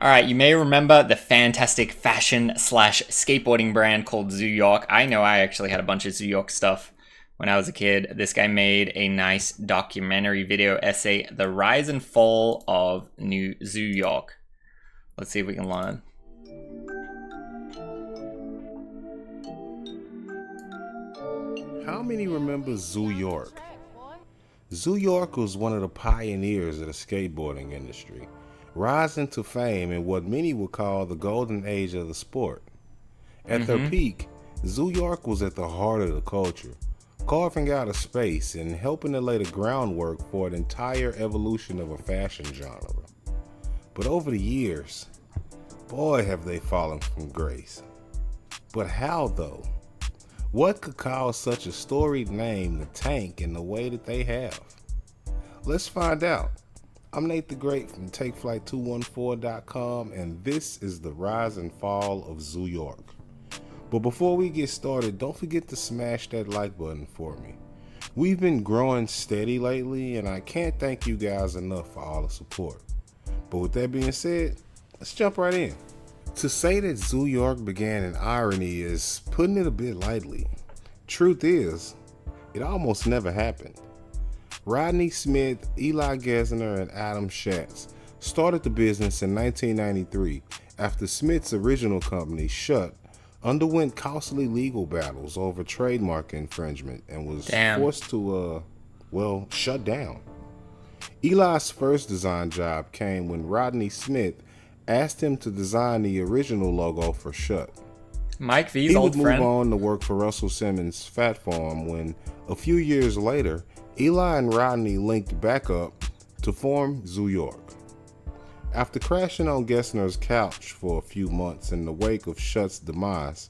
All right, you may remember the fantastic fashion slash skateboarding brand called Zoo York. I know I actually had a bunch of Zoo York stuff when I was a kid. This guy made a nice documentary video essay, The Rise and Fall of New Zoo York. Let's see if we can learn. How many remember Zoo York? Zoo York was one of the pioneers of the skateboarding industry, rising to fame in what many would call the golden age of the sport. At their peak, Zoo York was at the heart of the culture, carving out a space and helping to lay the groundwork for an entire evolution of a fashion genre. But over the years, boy have they fallen from grace. But how though? What could cause such a storied name to tank in the way that they have? Let's find out. I'm Nate the Great from TakeFlight214.com, and this is the rise and fall of Zoo York. But before we get started, don't forget to smash that like button for me. We've been growing steady lately, and I can't thank you guys enough for all the support. But with that being said, let's jump right in. To say that Zoo York began in irony is putting it a bit lightly. Truth is, it almost never happened. Rodney Smith, Eli Gesner, and Adam Schatz started the business in 1993 after Smith's original company, Shut, underwent costly legal battles over trademark infringement and was forced to, shut down. Eli's first design job came when Rodney Smith asked him to design the original logo for Shut. Mike V's old friend. He would move on to work for Russell Simmons' Fat Farm when, a few years later, Eli and Rodney linked back up to form Zoo York. After crashing on Gesner's couch for a few months in the wake of Shut's demise,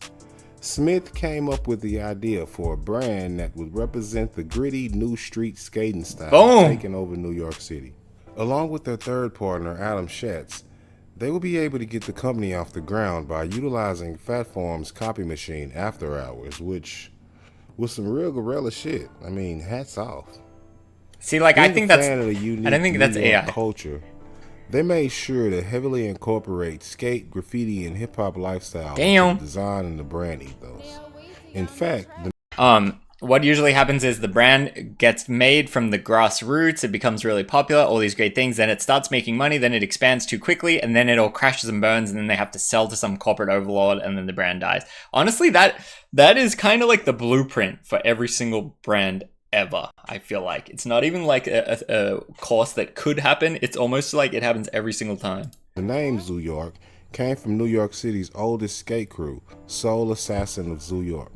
Smith came up with the idea for a brand that would represent the gritty new street skating style taking over New York City. Along with their third partner, Adam Schatz, they will be able to get the company off the ground by utilizing Fat Farm's copy machine After Hours, which was some real gorilla shit. I mean, hats off. See, like, I think that's, I don't think that's AI culture. They made sure to heavily incorporate skate, graffiti, and hip hop lifestyle into the design and the brand ethos. In fact, what usually happens is the brand gets made from the grassroots, it becomes really popular, all these great things, then it starts making money, then it expands too quickly, and then it all crashes and burns, and then they have to sell to some corporate overlord, and then the brand dies. Honestly, that is kind of like the blueprint for every single brand ever. I feel like it's not even like a course that could happen, it's almost like it happens every single time. The name Zoo York came from New York City's oldest skate crew, Soul Assassin of Zoo York.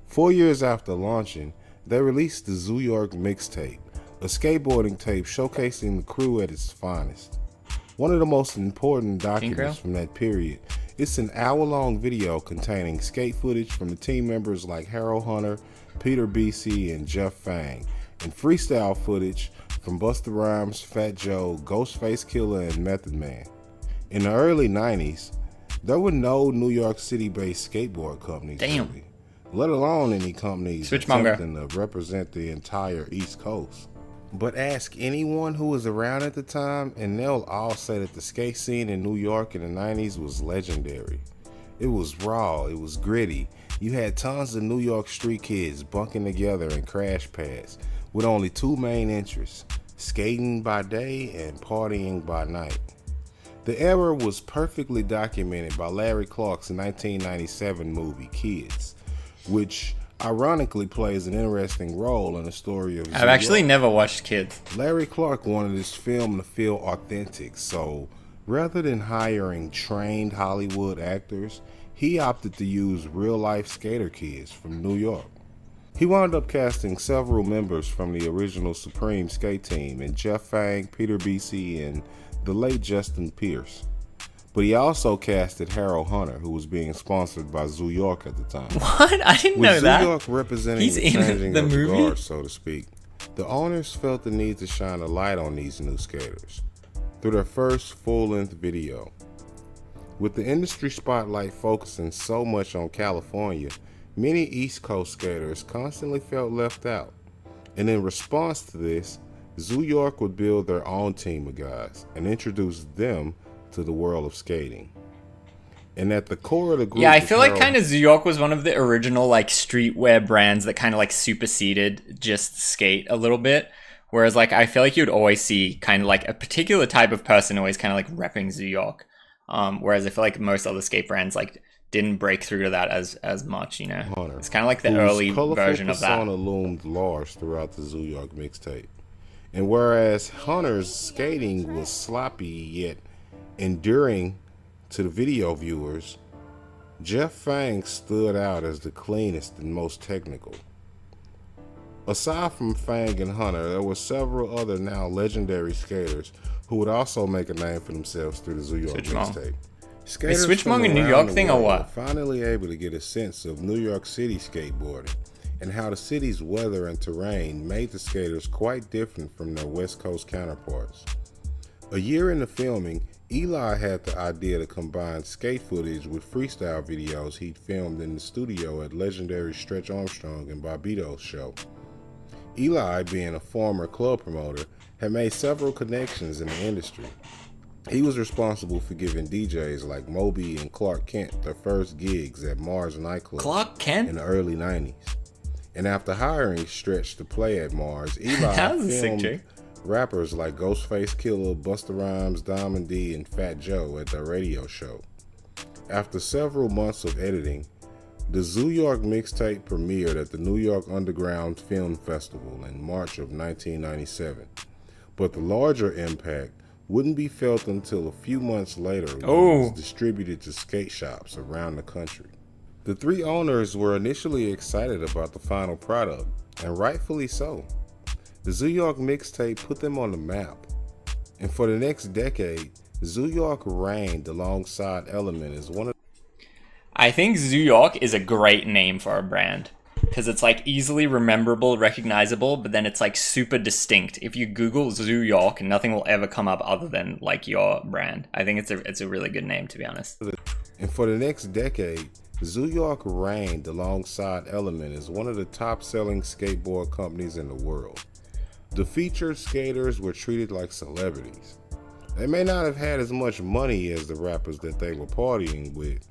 4 years after launching, they released the Zoo York mixtape, a skateboarding tape showcasing the crew at its finest. One of the most important documents from that period, it's an hour-long video containing skate footage from the team members like Harold Hunter, Peter BC, and Jeff Fang, and freestyle footage from Busta Rhymes, Fat Joe, Ghostface Killer, and Method Man. In the early 90s, there were no New York City-based skateboard companies, really, let alone any companies attempting to represent the entire East Coast. But ask anyone who was around at the time, and they'll all say that the skate scene in New York in the 90s was legendary. It was raw, it was gritty. You had tons of New York street kids bunking together in crash pads with only two main interests, skating by day and partying by night. The era was perfectly documented by Larry Clark's 1997 movie Kids, which ironically plays an interesting role in the story of Zoo I've actually York. Never watched Kids. Larry Clark wanted his film to feel authentic, so rather than hiring trained Hollywood actors, he opted to use real-life skater kids from New York. He wound up casting several members from the original Supreme skate team, and Jeff Fang, Peter BC, and the late Justin Pierce. But he also casted Harold Hunter, who was being sponsored by Zoo York at the time. What? I didn't know that. With Zoo York representing He's the in changing the of movie? the guard, so to speak, the owners felt the need to shine a light on these new skaters through their first full-length video. With the industry spotlight focusing so much on California, many East Coast skaters constantly felt left out. And in response to this, Zoo York would build their own team of guys and introduce them to the world of skating. And at the core of the group, Yeah, I feel like kind of Zoo York was one of the original like streetwear brands that kind of like superseded just skate a little bit. Whereas like I feel like you'd always see kind of like a particular type of person always kind of like repping Zoo York. Whereas I feel like most other skate brands like didn't break through to that as much, you know. Hunter, it's kind of like the early version of that. Persona loomed large throughout the Zoo York mixtape. And whereas Hunter's skating was sloppy yet enduring to the video viewers, Jeff Fang stood out as the cleanest and most technical. Aside from Fang and Hunter, there were several other now legendary skaters who would also make a name for themselves through the Zoo York mixtape. Skaters Switchmong a New York thing or what? were finally able to get a sense of New York City skateboarding and how the city's weather and terrain made the skaters quite different from their West Coast counterparts. A year into filming, Eli had the idea to combine skate footage with freestyle videos he'd filmed in the studio at legendary Stretch Armstrong and Bobbito's show. Eli, being a former club promoter, had made several connections in the industry. He was responsible for giving DJs like Moby and Clark Kent their first gigs at Mars nightclub Clark Kent? in the early 90s. And after hiring Stretch to play at Mars, Eli filmed rappers like Ghostface Killer, Busta Rhymes, Diamond D, and Fat Joe at their radio show. After several months of editing, the Zoo York mixtape premiered at the New York Underground Film Festival in March of 1997. But the larger impact wouldn't be felt until a few months later when it was distributed to skate shops around the country. The three owners were initially excited about the final product, and rightfully so. The Zoo York mixtape put them on the map, and for the next decade, Zoo York reigned alongside Element as one of. I think Zoo York is a great name for a brand because it's like easily rememberable, recognizable, but then it's like super distinct. If you Google Zoo York, nothing will ever come up other than like your brand. I think it's a really good name, to be honest. And for the next decade, Zoo York reigned alongside Element as one of the top-selling skateboard companies in the world. The featured skaters were treated like celebrities. They may not have had as much money as the rappers that they were partying with,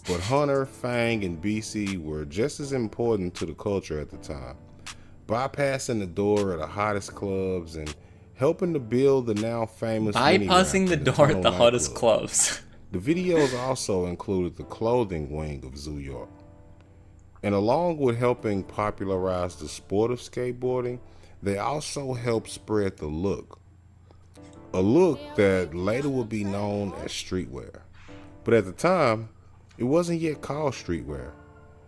but Hunter, Fang, and BC were just as important to the culture at the time, bypassing the door at the hottest clubs and helping to build the now famous bypassing the door at the hottest clubs. The videos also included the clothing wing of Zoo York. And along with helping popularize the sport of skateboarding, they also helped spread the look. A look that later would be known as streetwear. But at the time, it wasn't yet called streetwear.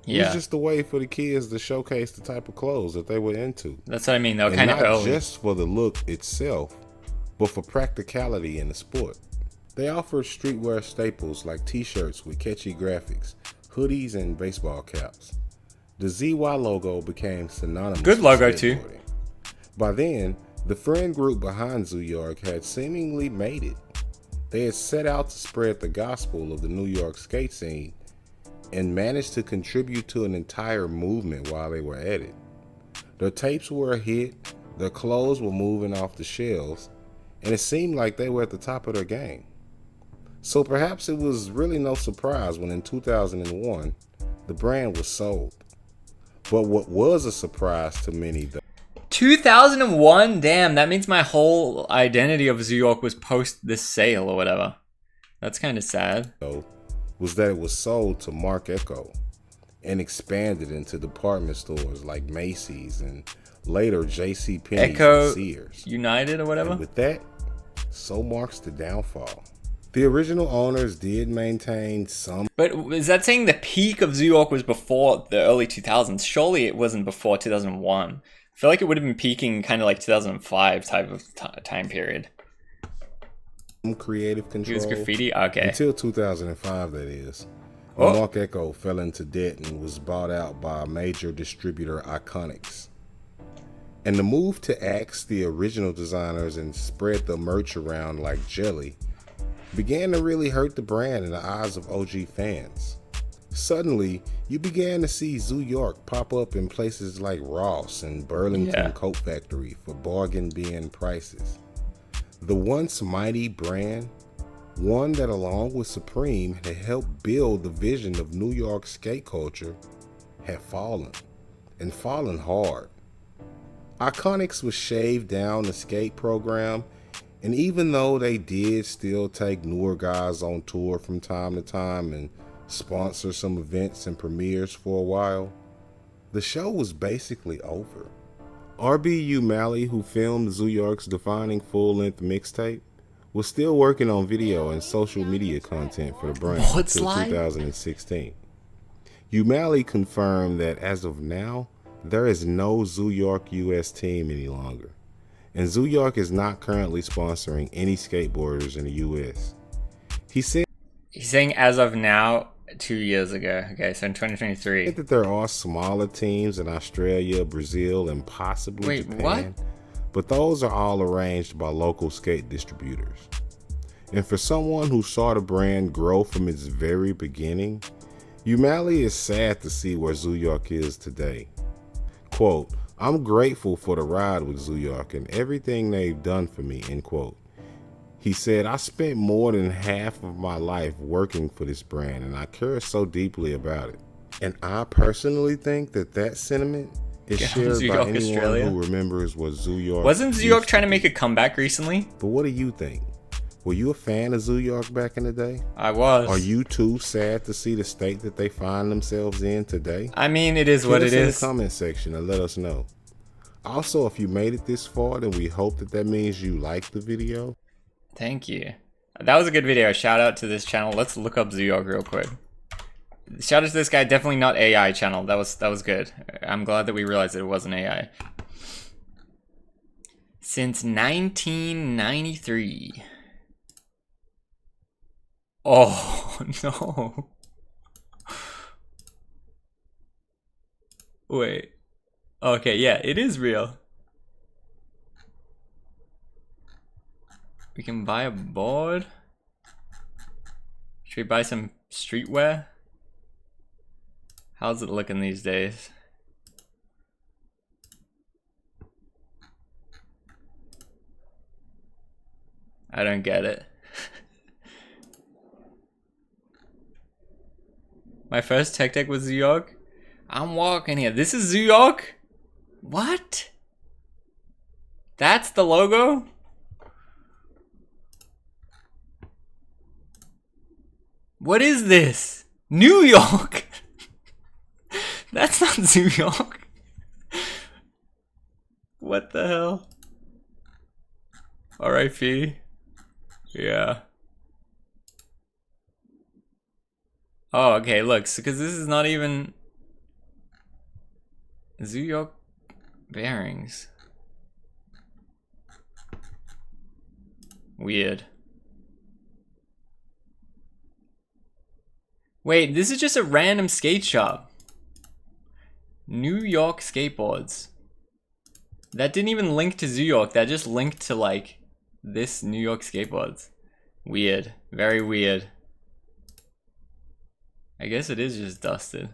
It was just a way for the kids to showcase the type of clothes that they were into. That's what I mean, though, kind of early. Not just for the look itself, but for practicality in the sport. They offered streetwear staples like t-shirts with catchy graphics, hoodies, and baseball caps. The ZY logo became synonymous with logo skateboarding. too. By then, the friend group behind Zoo York had seemingly made it. They had set out to spread the gospel of the New York skate scene and managed to contribute to an entire movement while they were at it. Their tapes were a hit, their clothes were moving off the shelves, and it seemed like they were at the top of their game. So perhaps it was really no surprise when in 2001, the brand was sold. But what was a surprise to many, though, 2001? Damn, that means my whole identity of Zoo York was post this sale or whatever. That's kind of sad. Was that it was sold to Mark Echo and expanded into department stores like Macy's and later JCPenney's and Sears. United or whatever. And with that, so marks the downfall. The original owners did maintain some. But is that saying the peak of Zoo York was before the early 2000s? Surely it wasn't before 2001. I feel like it would have been peaking kind of like 2005 type of time period. Creative control. It was graffiti? Okay. Until 2005, that is. When Mark Echo fell into debt and was bought out by major distributor Iconics. And the move to axe the original designers and spread the merch around like jelly began to really hurt the brand in the eyes of OG fans. Suddenly, you began to see Zoo York pop up in places like Ross and Burlington Coat Factory for bargain bin prices. The once mighty brand one that along with Supreme had helped build the vision of New York skate culture, had fallen, and fallen hard. Iconics was shaved down the skate program, and even though they did still take newer guys on tour from time to time and sponsor some events and premieres for a while, the show was basically over. R.B. O'Malley, who filmed Zoo York's defining full-length mixtape, was still working on video and social media content for the brand Board until slide? 2016. O'Malley confirmed that as of now, there is no Zoo York US team any longer, and Zoo York is not currently sponsoring any skateboarders in the US. He said He's saying as of now, 2 years ago. Okay, so in 2023. that there are smaller teams in Australia, Brazil, and possibly Wait, Japan, what? but those are all arranged by local skate distributors. And for someone who saw the brand grow from its very beginning, O'Malley is sad to see where Zoo York is today. Quote, "I'm grateful for the ride with Zoo York and everything they've done for me," end quote. He said, "I spent more than half of my life working for this brand and I care so deeply about it." And I personally think that that sentiment is shared Zoo by York, anyone Australia. who remembers what Zoo York Wasn't Zoo York used trying to be. make a comeback recently? But what do you think? Were you a fan of Zoo York back in the day? I was. Are you too sad to see the state that they find themselves in today? I mean, it is what Hit us it in is. the comment section and let us know. Also, if you made it this far, then we hope that means you liked the video. Thank you. That was a good video. Shout out to this channel. Let's look up Zoo York real quick. Shout out to this guy. Definitely not AI channel. That was good. I'm glad that we realized that it wasn't AI. Since 1993. Oh no. Wait. Okay, yeah, it is real. We can buy a board. Should we buy some streetwear? How's it looking these days? I don't get it. My first tech deck was Zoo York. I'm walking here. This is Zoo York? What? That's the logo? What is this? New York? That's not Zoo York. What the hell? RIP. Yeah. Oh, okay, look, because this is not even Zoo York bearings. Weird. Wait, this is just a random skate shop. New York skateboards. That didn't even link to Zoo York. That just linked to like this New York skateboards. Weird. Very weird. I guess it is just dusted.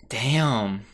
Damn.